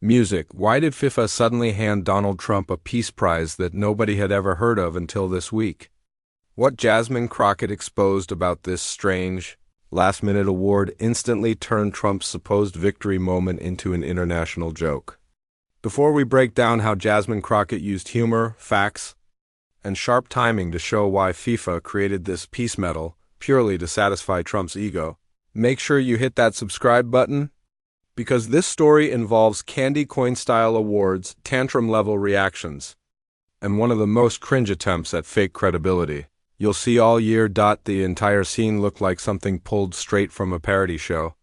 Music. Why did FIFA suddenly hand Donald Trump a peace prize that nobody had ever heard of until this week? What Jasmine Crockett exposed about this strange, last-minute award instantly turned Trump's supposed victory moment into an international joke. Before we break down how Jasmine Crockett used humor, facts, and sharp timing to show why FIFA created this peace medal purely to satisfy Trump's ego, make sure you hit that subscribe button, because this story involves candy coin-style awards, tantrum-level reactions, and one of the most cringe attempts at fake credibility you'll see all year. The entire scene looked like something pulled straight from a parody show.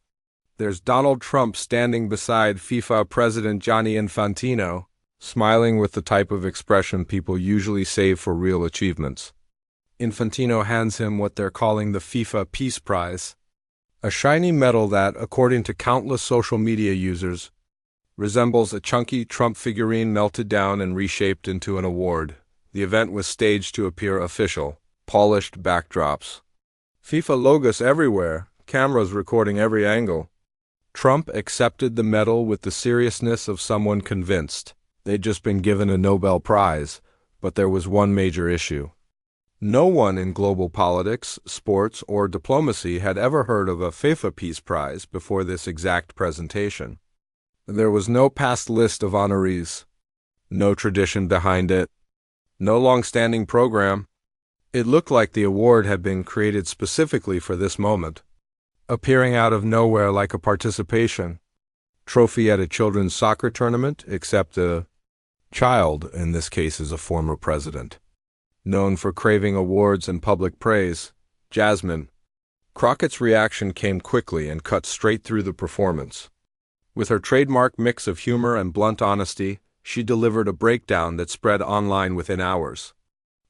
There's Donald Trump standing beside FIFA President Gianni Infantino, smiling with the type of expression people usually save for real achievements. Infantino hands him what they're calling the FIFA Peace Prize, a shiny medal that, according to countless social media users, resembles a chunky Trump figurine melted down and reshaped into an award. The event was staged to appear official, polished backdrops, FIFA logos everywhere, cameras recording every angle. Trump accepted the medal with the seriousness of someone convinced they'd just been given a Nobel Prize, but there was one major issue. No one in global politics, sports, or diplomacy had ever heard of a FIFA Peace Prize before this exact presentation. There was no past list of honorees, no tradition behind it, no long-standing program. It looked like the award had been created specifically for this moment, appearing out of nowhere like a participation trophy at a children's soccer tournament, except a child, in this case, is a former president. Known for craving awards and public praise, Jasmine Crockett's reaction came quickly and cut straight through the performance. With her trademark mix of humor and blunt honesty, she delivered a breakdown that spread online within hours.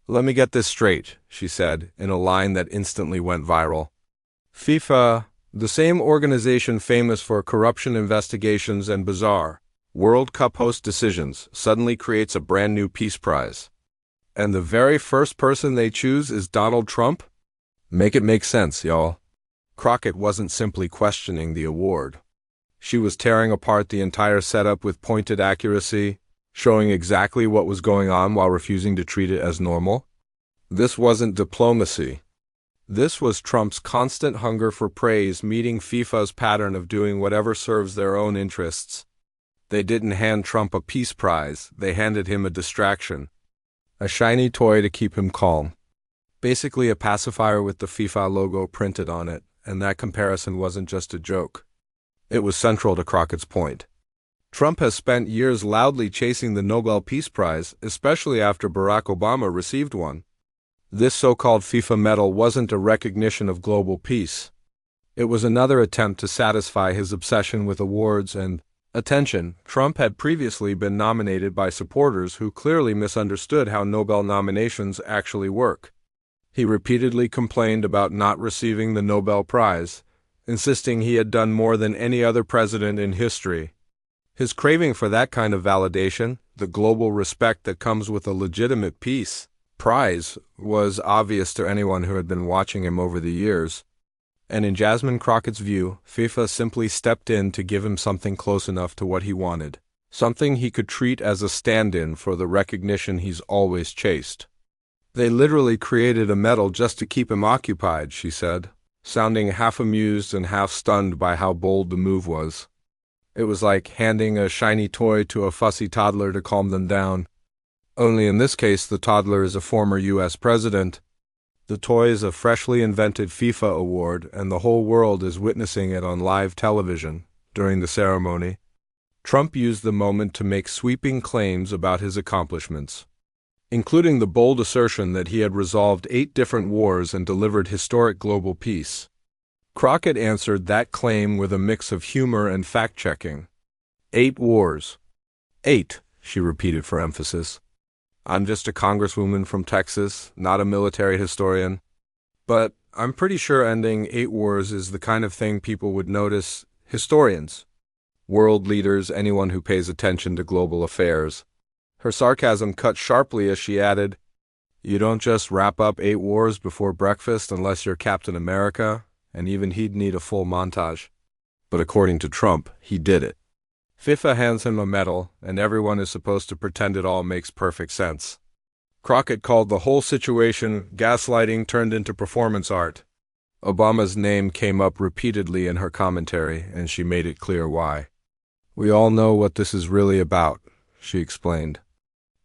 "Let me get this straight," she said, in a line that instantly went viral. FIFA, the same organization famous for corruption investigations and bizarre World Cup host decisions, suddenly creates a brand new peace prize. And the very first person they choose is Donald Trump? Make it make sense, y'all. Crockett wasn't simply questioning the award. She was tearing apart the entire setup with pointed accuracy, showing exactly what was going on while refusing to treat it as normal. This wasn't diplomacy. This was Trump's constant hunger for praise meeting FIFA's pattern of doing whatever serves their own interests. They didn't hand Trump a peace prize, they handed him a distraction. A shiny toy to keep him calm. Basically a pacifier with the FIFA logo printed on it, and that comparison wasn't just a joke. It was central to Crockett's point. Trump has spent years loudly chasing the Nobel Peace Prize, especially after Barack Obama received one. This so-called FIFA medal wasn't a recognition of global peace. It was another attempt to satisfy his obsession with awards and attention. Trump had previously been nominated by supporters who clearly misunderstood how Nobel nominations actually work. He repeatedly complained about not receiving the Nobel Prize, insisting he had done more than any other president in history. His craving for that kind of validation, the global respect that comes with a legitimate peace prize, was obvious to anyone who had been watching him over the years. And in Jasmine Crockett's view, FIFA simply stepped in to give him something close enough to what he wanted, something he could treat as a stand-in for the recognition he's always chased. They literally created a medal just to keep him occupied, she said, sounding half amused and half stunned by how bold the move was. It was like handing a shiny toy to a fussy toddler to calm them down. Only in this case, the toddler is a former U.S. president. The toy is a freshly invented FIFA award, and the whole world is witnessing it on live television. During the ceremony, Trump used the moment to make sweeping claims about his accomplishments, including the bold assertion that he had resolved 8 different wars and delivered historic global peace. Crockett answered that claim with a mix of humor and fact-checking. 8 wars. 8, she repeated for emphasis. I'm just a congresswoman from Texas, not a military historian. But I'm pretty sure ending 8 wars is the kind of thing people would notice. Historians, world leaders, anyone who pays attention to global affairs. Her sarcasm cut sharply as she added, "You don't just wrap up 8 wars before breakfast unless you're Captain America, and even he'd need a full montage." But according to Trump, he did it. FIFA hands him a medal, and everyone is supposed to pretend it all makes perfect sense. Crockett called the whole situation gaslighting turned into performance art. Obama's name came up repeatedly in her commentary, and she made it clear why. "We all know what this is really about," she explained.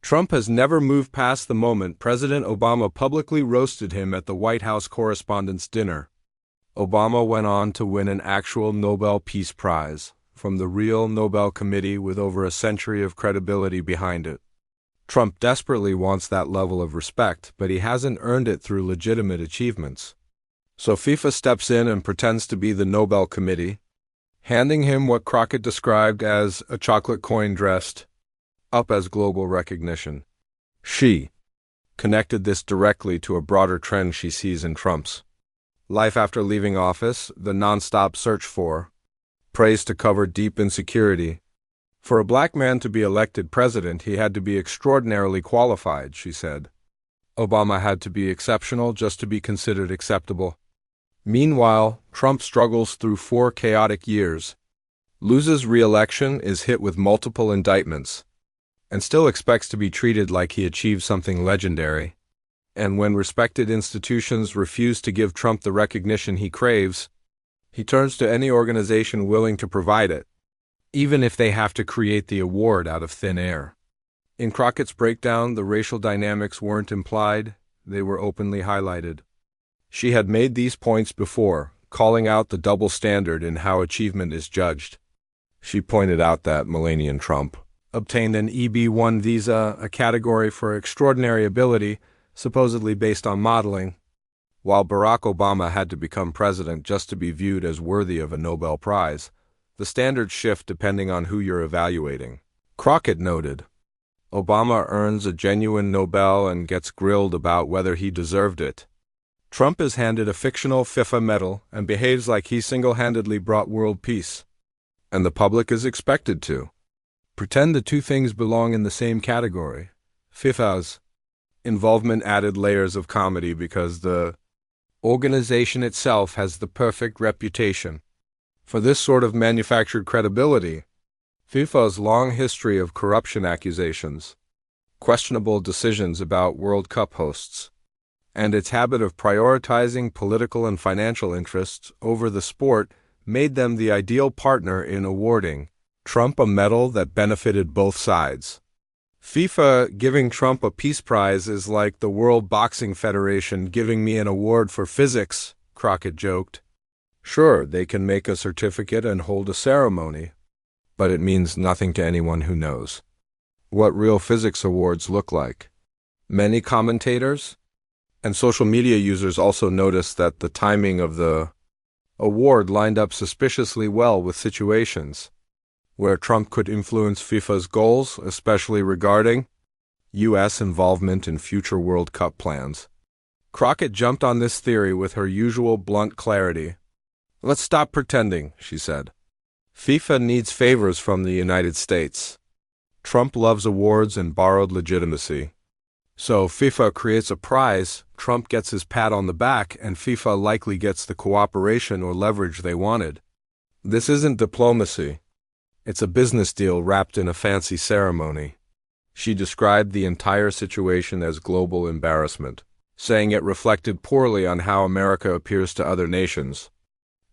Trump has never moved past the moment President Obama publicly roasted him at the White House Correspondents' Dinner. Obama went on to win an actual Nobel Peace Prize from the real Nobel Committee with over a century of credibility behind it. Trump desperately wants that level of respect, but he hasn't earned it through legitimate achievements. So FIFA steps in and pretends to be the Nobel Committee, handing him what Crockett described as a chocolate coin dressed up as global recognition. She connected this directly to a broader trend she sees in Trump's life after leaving office, the nonstop search for praise to cover deep insecurity. For a black man to be elected president, he had to be extraordinarily qualified, she said. Obama had to be exceptional just to be considered acceptable. Meanwhile, Trump struggles through 4 chaotic years, loses re-election, is hit with multiple indictments, and still expects to be treated like he achieved something legendary. And when respected institutions refuse to give Trump the recognition he craves, he turns to any organization willing to provide it, even if they have to create the award out of thin air. In Crockett's breakdown, the racial dynamics weren't implied, they were openly highlighted. She had made these points before, calling out the double standard in how achievement is judged. She pointed out that Melania Trump obtained an EB-1 visa, a category for extraordinary ability, supposedly based on modeling, while Barack Obama had to become president just to be viewed as worthy of a Nobel Prize. The standards shift depending on who you're evaluating. Crockett noted, Obama earns a genuine Nobel and gets grilled about whether he deserved it. Trump is handed a fictional FIFA medal and behaves like he single-handedly brought world peace. And the public is expected to pretend the two things belong in the same category. FIFA's involvement added layers of comedy because the organization itself has the perfect reputation for this sort of manufactured credibility. FIFA's long history of corruption accusations, questionable decisions about World Cup hosts, and its habit of prioritizing political and financial interests over the sport made them the ideal partner in awarding Trump a medal that benefited both sides. FIFA giving Trump a Peace Prize is like the World Boxing Federation giving me an award for physics, Crockett joked. Sure, they can make a certificate and hold a ceremony, but it means nothing to anyone who knows what real physics awards look like. Many commentators and social media users also noticed that the timing of the award lined up suspiciously well with situations where Trump could influence FIFA's goals, especially regarding U.S. involvement in future World Cup plans. Crockett jumped on this theory with her usual blunt clarity. Let's stop pretending, she said. FIFA needs favors from the United States. Trump loves awards and borrowed legitimacy. So FIFA creates a prize, Trump gets his pat on the back, and FIFA likely gets the cooperation or leverage they wanted. This isn't diplomacy. It's a business deal wrapped in a fancy ceremony. She described the entire situation as global embarrassment, saying it reflected poorly on how America appears to other nations.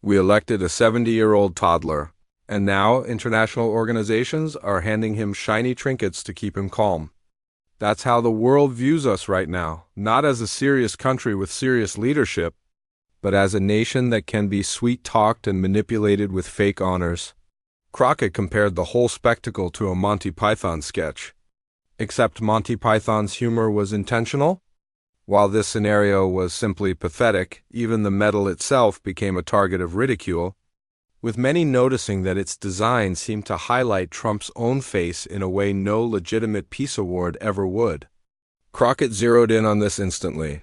We elected a 70-year-old toddler, and now international organizations are handing him shiny trinkets to keep him calm. That's how the world views us right now, not as a serious country with serious leadership, but as a nation that can be sweet-talked and manipulated with fake honors. Crockett compared the whole spectacle to a Monty Python sketch. Except Monty Python's humor was intentional. While this scenario was simply pathetic, even the medal itself became a target of ridicule, with many noticing that its design seemed to highlight Trump's own face in a way no legitimate peace award ever would. Crockett zeroed in on this instantly.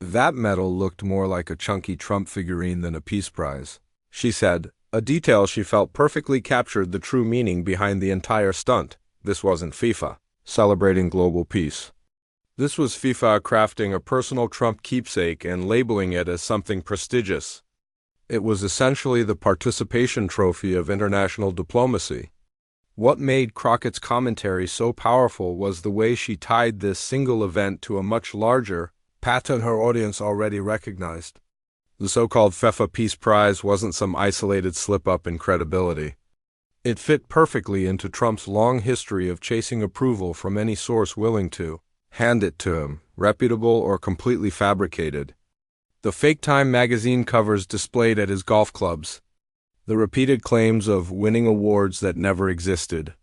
That medal looked more like a chunky Trump figurine than a Peace Prize, she said, a detail she felt perfectly captured the true meaning behind the entire stunt. This wasn't FIFA celebrating global peace. This was FIFA crafting a personal Trump keepsake and labeling it as something prestigious. It was essentially the participation trophy of international diplomacy. What made Crockett's commentary so powerful was the way she tied this single event to a much larger pattern her audience already recognized. The so-called FIFA Peace Prize wasn't some isolated slip-up in credibility. It fit perfectly into Trump's long history of chasing approval from any source willing to hand it to him, reputable or completely fabricated. The fake Time magazine covers displayed at his golf clubs, the repeated claims of winning awards that never existed,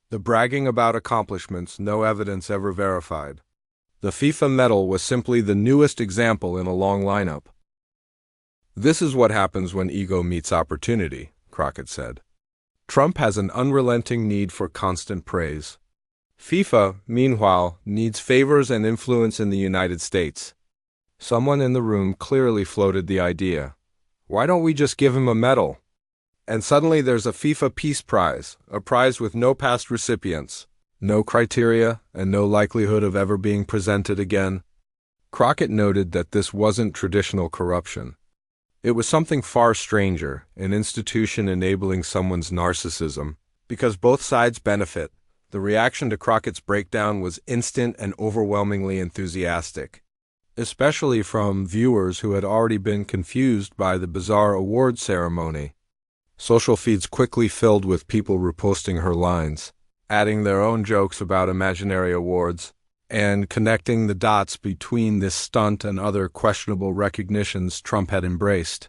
the bragging about accomplishments no evidence ever verified. The FIFA medal was simply the newest example in a long lineup. "This is what happens when ego meets opportunity," Crockett said. "Trump has an unrelenting need for constant praise. FIFA, meanwhile, needs favors and influence in the United States." Someone in the room clearly floated the idea, "Why don't we just give him a medal?" And suddenly there's a FIFA Peace Prize, a prize with no past recipients, no criteria, and no likelihood of ever being presented again. Crockett noted that this wasn't traditional corruption. It was something far stranger, an institution enabling someone's narcissism. Because both sides benefit, the reaction to Crockett's breakdown was instant and overwhelmingly enthusiastic, especially from viewers who had already been confused by the bizarre award ceremony. Social feeds quickly filled with people reposting her lines, adding their own jokes about imaginary awards, and connecting the dots between this stunt and other questionable recognitions Trump had embraced.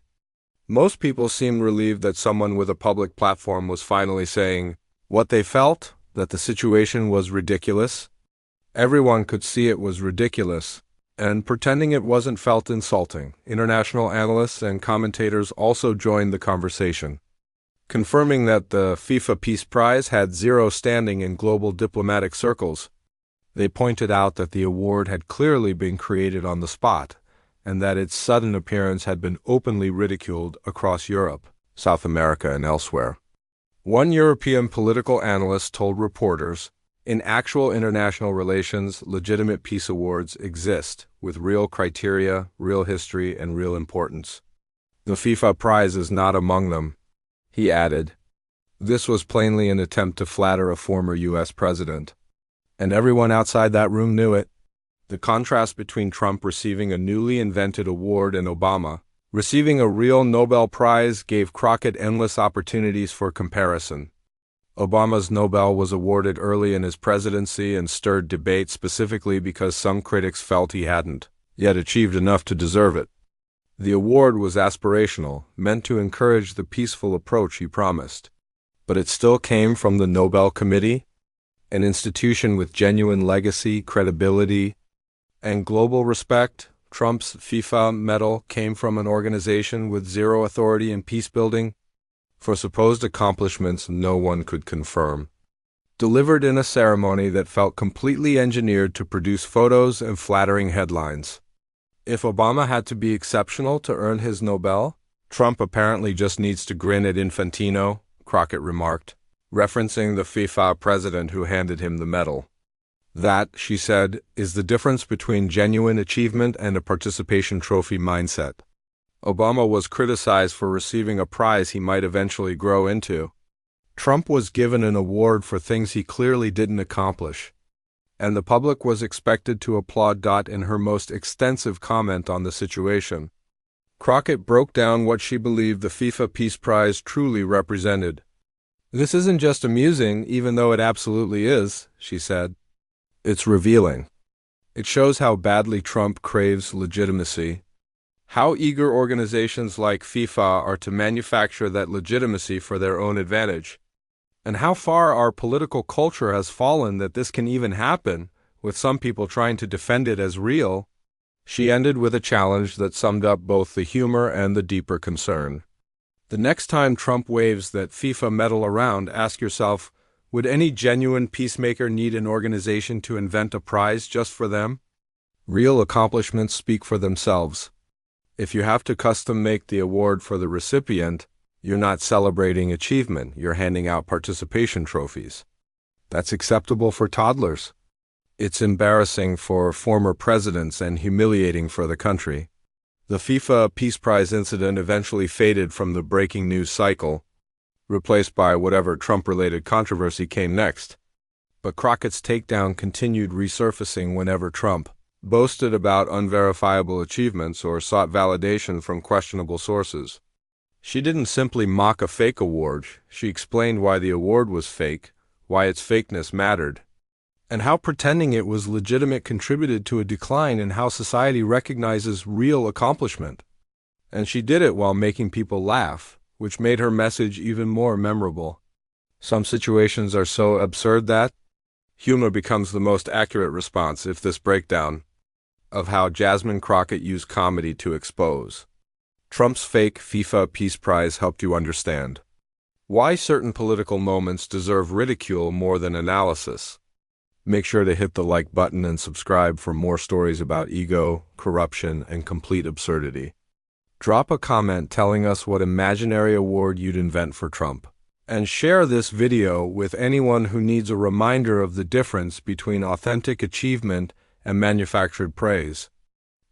Most people seemed relieved that someone with a public platform was finally saying what they felt, that the situation was ridiculous. Everyone could see it was ridiculous, and pretending it wasn't felt insulting. International analysts and commentators also joined the conversation, confirming that the FIFA Peace Prize had zero standing in global diplomatic circles. They pointed out that the award had clearly been created on the spot, and that its sudden appearance had been openly ridiculed across Europe, South America, and elsewhere. One European political analyst told reporters, "In actual international relations, legitimate peace awards exist, with real criteria, real history, and real importance. The FIFA Prize is not among them," he added. This was plainly an attempt to flatter a former U.S. president. And everyone outside that room knew it. The contrast between Trump receiving a newly invented award and Obama receiving a real Nobel Prize gave Crockett endless opportunities for comparison. Obama's Nobel was awarded early in his presidency and stirred debate specifically because some critics felt he hadn't yet achieved enough to deserve it. The award was aspirational, meant to encourage the peaceful approach he promised. But it still came from the Nobel Committee, an institution with genuine legacy, credibility, and global respect. Trump's FIFA medal came from an organization with zero authority in peacebuilding for supposed accomplishments no one could confirm, delivered in a ceremony that felt completely engineered to produce photos and flattering headlines. If Obama had to be exceptional to earn his Nobel, Trump apparently just needs to grin at Infantino, Crockett remarked, referencing the FIFA president who handed him the medal. That, she said, is the difference between genuine achievement and a participation trophy mindset. Obama was criticized for receiving a prize he might eventually grow into. Trump was given an award for things he clearly didn't accomplish, and the public was expected to applaud. In her most extensive comment on the situation, Crockett broke down what she believed the FIFA Peace Prize truly represented. "This isn't just amusing, even though it absolutely is," she said. "It's revealing. It shows how badly Trump craves legitimacy, how eager organizations like FIFA are to manufacture that legitimacy for their own advantage, and how far our political culture has fallen that this can even happen, with some people trying to defend it as real." She ended with a challenge that summed up both the humor and the deeper concern. The next time Trump waves that FIFA medal around, ask yourself, would any genuine peacemaker need an organization to invent a prize just for them? Real accomplishments speak for themselves. If you have to custom make the award for the recipient, you're not celebrating achievement, you're handing out participation trophies. That's acceptable for toddlers. It's embarrassing for former presidents and humiliating for the country. The FIFA Peace Prize incident eventually faded from the breaking news cycle, replaced by whatever Trump-related controversy came next. But Crockett's takedown continued resurfacing whenever Trump boasted about unverifiable achievements or sought validation from questionable sources. She didn't simply mock a fake award, she explained why the award was fake, why its fakeness mattered, and how pretending it was legitimate contributed to a decline in how society recognizes real accomplishment. And she did it while making people laugh, which made her message even more memorable. Some situations are so absurd that humor becomes the most accurate response. If this breakdown of how Jasmine Crockett used comedy to expose Trump's fake FIFA Peace Prize helped you understand why certain political moments deserve ridicule more than analysis. Make sure to hit the like button and subscribe for more stories about ego, corruption, and complete absurdity. Drop a comment telling us what imaginary award you'd invent for Trump. And share this video with anyone who needs a reminder of the difference between authentic achievement and manufactured praise.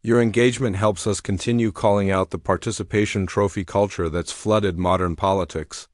Your engagement helps us continue calling out the participation trophy culture that's flooded modern politics.